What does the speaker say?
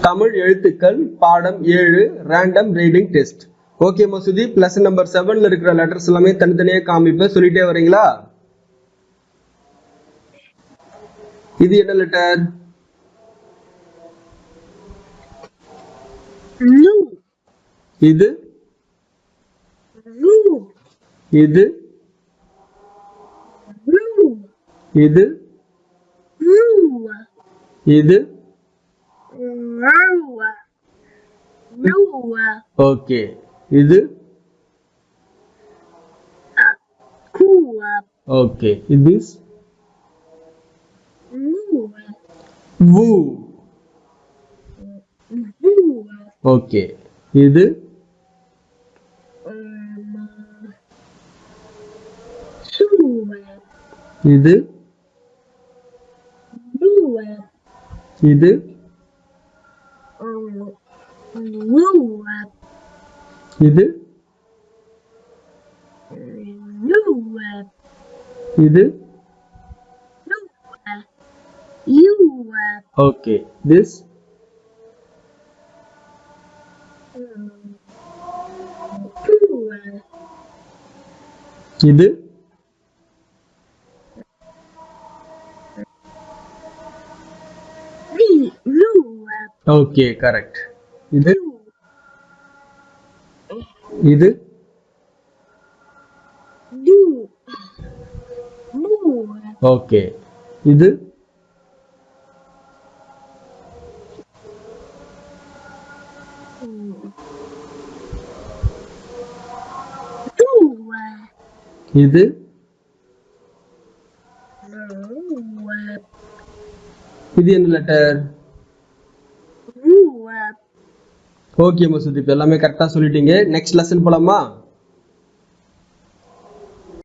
தமிழ் எழுத்துக்கள் பாடம் 7 random reading test. Okay மசூதி, பிளஸ் நம்பர் 7ல இருக்கிற லெட்டர்ஸ் எல்லாமே தனித்தனியா காமிப்பேன், சொல்லிட்டே வரீங்களா? இது என்ன லெட்டர்? இது இது இது இது ஓகே. இது ஓகே. இது வு ஓகே. இது இது இது இது இது ஓகே. திஸ் இது ஓகே, கரெக்ட். இது இது ஓகே. இது இது இது என்ன லெட்டர்? ஓகே மசூதி, எல்லாமே கரெக்டா சொல்லிட்டீங்க. நெக்ஸ்ட் லெசன் போலாமா?